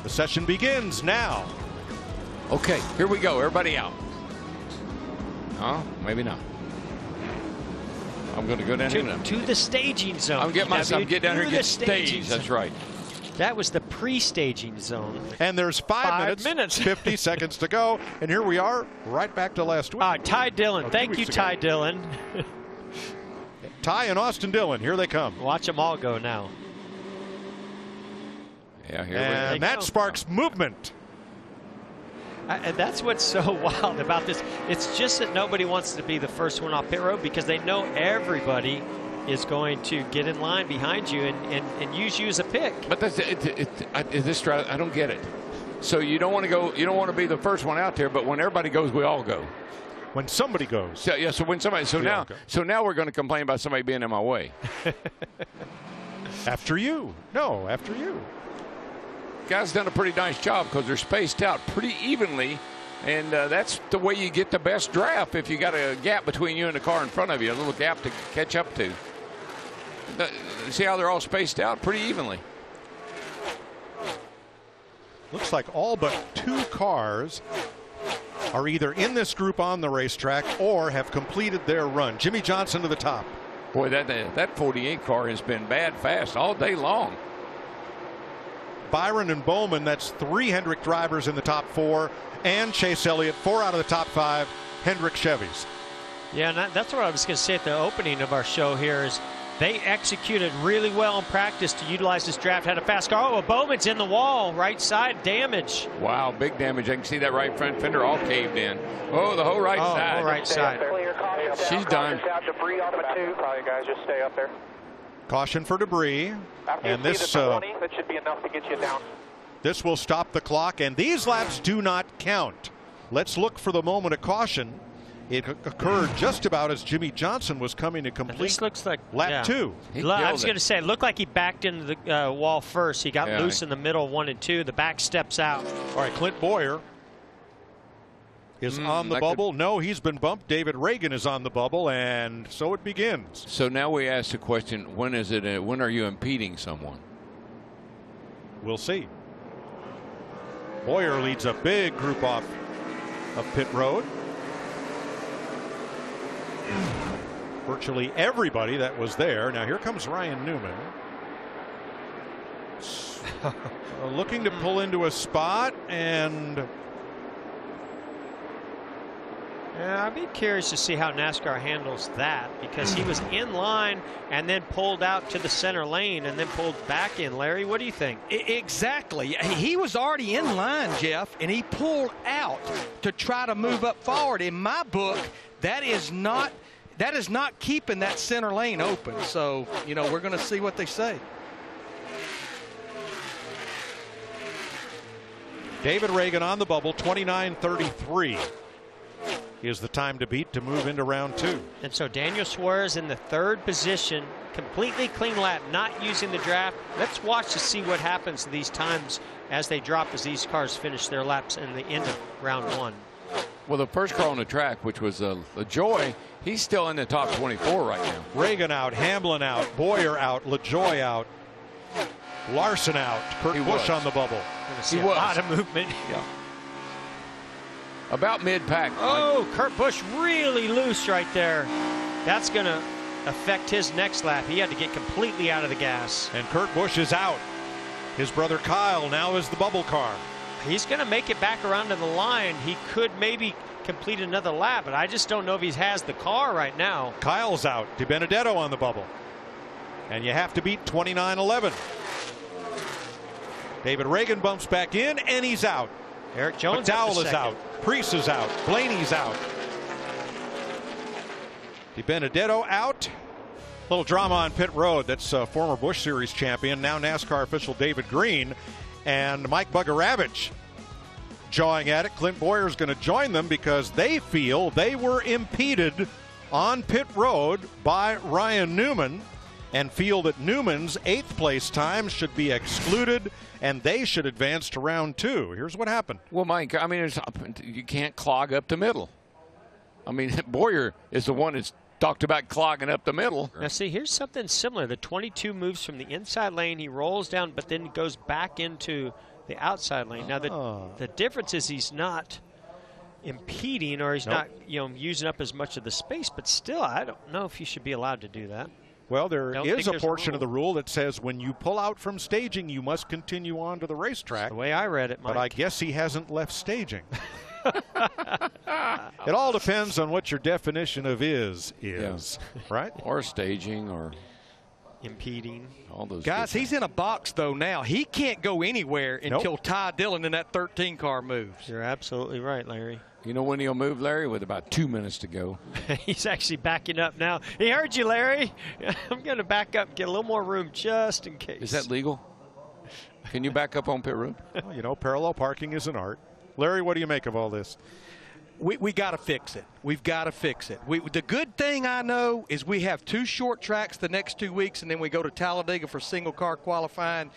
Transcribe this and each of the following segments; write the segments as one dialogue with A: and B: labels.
A: The session begins now.
B: Okay, here we go. Everybody out. Oh, maybe not. I'm going to go down here.
C: To the staging zone.
B: I'm getting myself get down here and get staged. That's right.
C: That was the pre-staging zone.
A: And there's 5 minutes, 50 seconds to go. And here we are, right back to last week.
C: Ty Dillon. Thank you, Ty Dillon.
A: Ty and Austin Dillon, here they come.
C: Watch them all go now.
B: Yeah, here we go.
A: And that sparks movement.
C: And that's what's so wild about this. It's just that nobody wants to be the first one off pit road because they know everybody is going to get in line behind you and use you as a pick.
B: But that's this I don't get it. So you don't want to go. You don't want to be the first one out there. But when everybody goes, we all go.
A: When somebody goes.
B: So, yeah. So when somebody. So now we're going to complain about somebody being in my way.
A: After you. No, after you.
B: Guys done a pretty nice job because they're spaced out pretty evenly, and that's the way you get the best draft. If you got a gap between you and the car in front of you, a little gap to catch up to. See how they're all spaced out pretty evenly.
A: Looks like all but 2 cars are either in this group on the racetrack or have completed their run. Jimmie Johnson to the top.
B: Boy, that 48 car has been bad fast all day long.
A: Byron and Bowman, that's 3 Hendrick drivers in the top 4, and Chase Elliott, 4 out of the top 5 Hendrick Chevys.
C: Yeah, and that's what I was going to say at the opening of our show here is they executed really well in practice to utilize this draft. Had a fast car. Oh, Bowman's in the wall, right side, damage.
B: Wow, big damage. I can see that right front fender all caved in. Oh, the whole right side.
C: Whole right side.
B: She's done.
D: Probably guys, just stay up there.
A: Caution for debris. And this
D: that should be enough to get you down.
A: This will stop the clock, and these laps do not count. Let's look for the moment of caution. It occurred just about as Jimmie Johnson was coming to complete
C: this looks like,
A: lap 2.
C: I was going to say, it looked like he backed into the wall first. He got loose in the middle, 1 and 2. The back steps out.
A: All right, Clint Bowyer is on the bubble. No, he's been bumped. David Ragan is on the bubble, and so it begins.
B: So now we ask the question, when is it? When are you impeding someone?
A: We'll see. Bowyer leads a big group off of pit road. Virtually everybody that was there. Now here comes Ryan Newman. Looking to pull into a spot, and
C: I'd be curious to see how NASCAR handles that because he was in line and then pulled out to the center lane and then pulled back in. Larry, what do you think?
E: Exactly. He was already in line, Jeff, and he pulled out to try to move up forward. In my book, that is not keeping that center lane open. So, we're going to see what they say.
A: David Ragan on the bubble, 29:33. Is the time to beat to move into round 2.
C: And so Daniel Suarez in the 3rd position, completely clean lap, not using the draft. Let's watch to see what happens to these times as they drop as these cars finish their laps in the end of round 1.
B: Well, the first car on the track, which was LaJoie, he's still in the top 24 right now.
A: Reagan out, Hamlin out, Bowyer out, LaJoie out, Larson out, Kurt Busch on the bubble.
C: See a lot of movement.
B: Yeah. About mid-pack.
C: Oh, Kurt Busch really loose right there. That's going to affect his next lap. He had to get completely out of the gas.
A: And Kurt Busch is out. His brother Kyle now is the bubble car.
C: He's going to make it back around to the line. He could maybe complete another lap, but I just don't know if he has the car right now.
A: Kyle's out. DiBenedetto on the bubble. And you have to beat 29:11. David Ragan bumps back in, and he's out.
C: Eric Jones
A: McDowell is out. Preece is out. Blaney's out. DiBenedetto out. Little drama on pit road. That's former Busch Series champion, now NASCAR official David Green, and Mike Bugarevich jawing at it. Clint Bowyer is going to join them because they feel they were impeded on pit road by Ryan Newman and feel that Newman's 8th place time should be excluded and they should advance to round 2. Here's what happened.
B: Well, Mike, I mean, you can't clog up the middle. I mean, Bowyer is the one that's talked about clogging up the middle.
C: Now, see, here's something similar. The 22 moves from the inside lane. He rolls down, but then goes back into the outside lane. Now, the difference is he's not impeding, or he's not, using up as much of the space, but still, I don't know if you should be allowed to do that.
A: Well, there is a portion of the rule that says when you pull out from staging, you must continue on to the racetrack.
C: That's the way I read it, Mike.
A: But I guess he hasn't left staging. It all depends on what your definition of is, right?
B: Or staging or
C: impeding.
B: All those
E: guys, he's in a box, though, now. He can't go anywhere until Ty Dillon in that 13 car moves.
C: You're absolutely right, Larry.
B: You know when he'll move, Larry? With about 2 minutes to go.
C: He's actually backing up now. He heard you, Larry. I'm going to back up, get a little more room just in case.
B: Is that legal? Can you back up on pit road?
A: Well, parallel parking is an art. Larry, what do you make of all this?
E: We got to fix it. We've got to fix it. The good thing I know is we have 2 short tracks the next 2 weeks, and then we go to Talladega for single car qualifying.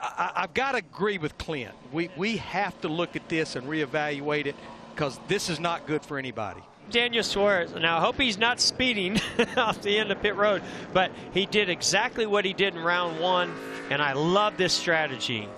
E: I've got to agree with Clint. We have to look at this and reevaluate it, because this is not good for anybody.
C: Daniel Suarez. Now, I hope he's not speeding off the end of pit road, but he did exactly what he did in round 1, and I love this strategy.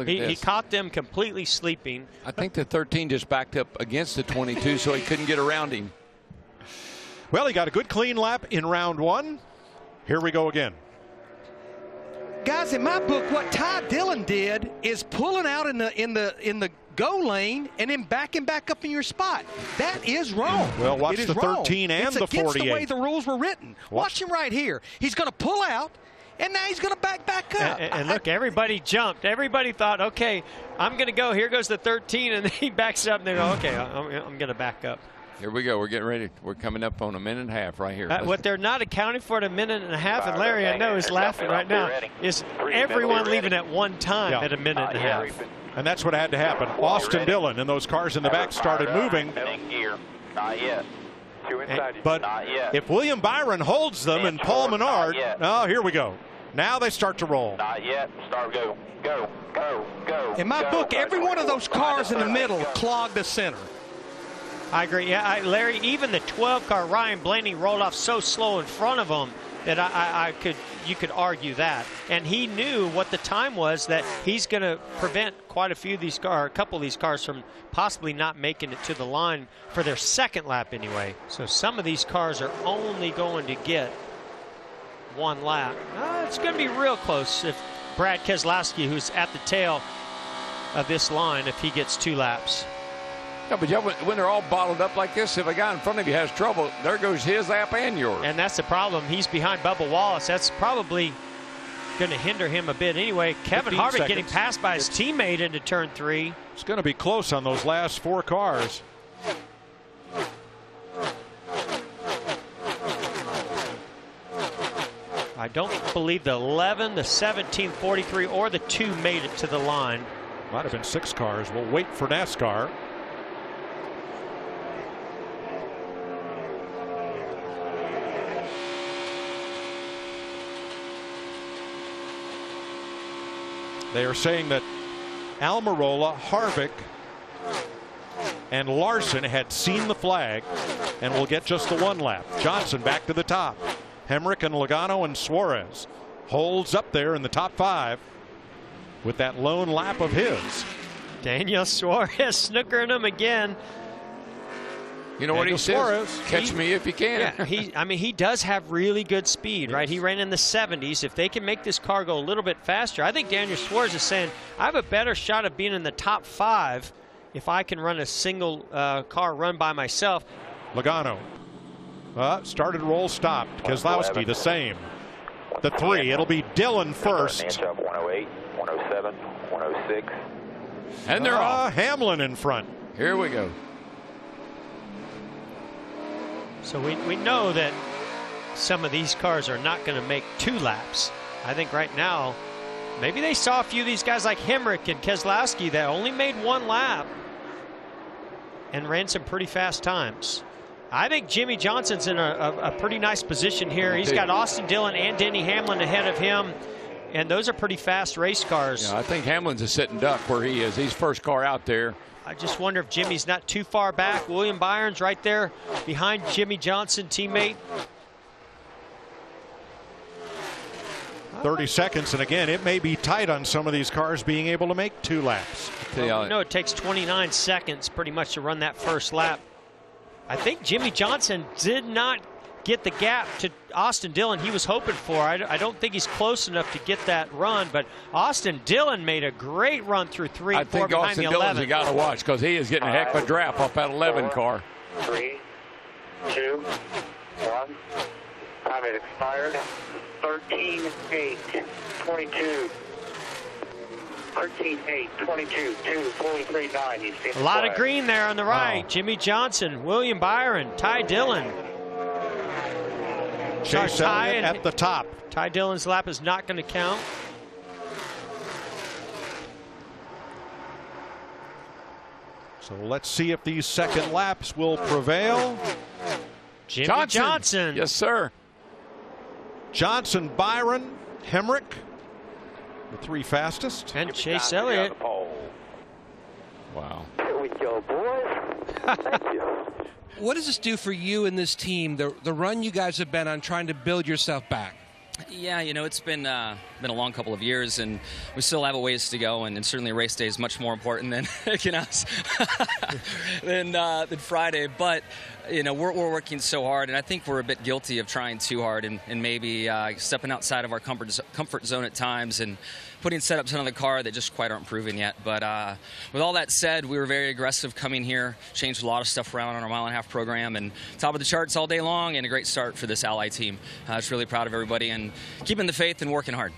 C: He caught them completely sleeping.
B: I think the 13 just backed up against the 22, so he couldn't get around him.
A: Well, he got a good clean lap in round 1. Here we go again.
E: Guys, in my book, what Ty Dillon did is pulling out in the go lane and then backing back up in your spot. That is wrong.
A: Well, watch the 13 and the 48.
E: It's against the way the rules were written. Watch him right here. He's going to pull out, and now he's going to back up.
C: And look, everybody jumped. Everybody thought, okay, I'm going to go. Here goes the 13, and then he backs up, and they go, okay, I'm going to back up.
B: Here we go. We're getting ready. We're coming up on a minute and a half right here.
C: What they're not accounting for at a minute and a half, and Larry, I know, is laughing right now, is everyone leaving at one time at a minute and a half.
A: And that's what had to happen. Austin Dillon and those cars in the back started moving.
D: Not yet.
A: But if William Byron holds them and Paul Menard, here we go. Now they start to roll.
D: Not yet. Start, go.
E: In my book, every one of those cars in the middle clogged the center.
C: I agree. Yeah, Larry, even the 12 car, Ryan Blaney, rolled off so slow in front of him that you could argue that. And he knew what the time was, that he's going to prevent quite a few of these cars, a couple of these cars, from possibly not making it to the line for their second lap anyway. So some of these cars are only going to get one lap. It's going to be real close if Brad Keselowski, who's at the tail of this line, if he gets 2 laps.
B: Yeah, but when they're all bottled up like this, if a guy in front of you has trouble, there goes his lap and yours.
C: And that's the problem. He's behind Bubba Wallace. That's probably going to hinder him a bit anyway. Kevin Harvick getting passed by his teammate into turn 3.
A: It's going to be close on those last 4 cars.
C: I don't believe the 11, the 17, 43, or the 2 made it to the line.
A: Might have been 6 cars. We'll wait for NASCAR. They are saying that Almirola, Harvick, and Larson had seen the flag and will get just the 1 lap. Johnson back to the top. Hemrick and Logano and Suarez holds up there in the top 5 with that lone lap of his.
C: Daniel Suarez snookering him again.
B: You know what he says? Catch me if you can.
C: Yeah, he does have really good speed, right? He ran in the 70s. If they can make this car go a little bit faster, I think Daniel Suarez is saying, I have a better shot of being in the top 5 if I can run a single car run by myself.
A: Logano. Started, roll, stopped. Keselowski the same. The 3. It'll be Dillon first.
D: 108, 107, 106.
B: And they're off.
A: Hamlin in front.
B: Here we go.
C: So we know that some of these cars are not going to make 2 laps. I think right now, maybe they saw a few of these guys like Hemrick and Keselowski that only made 1 lap and ran some pretty fast times. I think Jimmy Johnson's in a pretty nice position here. He's got Austin Dillon and Denny Hamlin ahead of him, and those are pretty fast race cars.
B: Yeah, I think Hamlin's a sitting duck where he is. He's first car out there.
C: I just wonder if Jimmy's not too far back. William Byron's right there behind Jimmy Johnson, teammate.
A: 30 seconds, and again, it may be tight on some of these cars being able to make 2 laps.
C: Well, you know, it takes 29 seconds pretty much to run that first lap. I think Jimmie Johnson did not get the gap to Austin Dillon he was hoping for. I don't think he's close enough to get that run, but Austin Dillon made a great run through 3 and 4 behind
B: Austin
C: the
B: Dillon's
C: 11.
B: you got to watch because he is getting a heck of a draft off that 11 car.
F: 3, 2, 1. Time it expired. 13-8, 22. 13-8, 22, 2, 43, 9.
C: A lot of green there on the right.
A: Wow.
C: Jimmie Johnson, William Byron, Ty Dillon.
A: Chase Elliott at the top.
C: Ty Dillon's lap is not going to count.
A: So let's see if these second laps will prevail.
C: Jimmie Johnson.
B: Yes, sir.
A: Johnson, Byron, Hemrick, the 3 fastest.
C: And Chase Elliott.
B: Wow.
D: Here we go, boys. Thank you.
G: What does this do for you and this team, the run you guys have been on trying to build yourself back?
H: Yeah, you know, it's been a long couple of years, and we still have a ways to go, and certainly race day is much more important than than Friday. But you know, we're working so hard, and I think we're a bit guilty of trying too hard and maybe stepping outside of our comfort zone at times and putting setups on the car that just quite aren't proven yet. But with all that said, we were very aggressive coming here, changed a lot of stuff around on our mile-and-a-half program, and top of the charts all day long, and a great start for this Ally team. Just really proud of everybody and keeping the faith and working hard.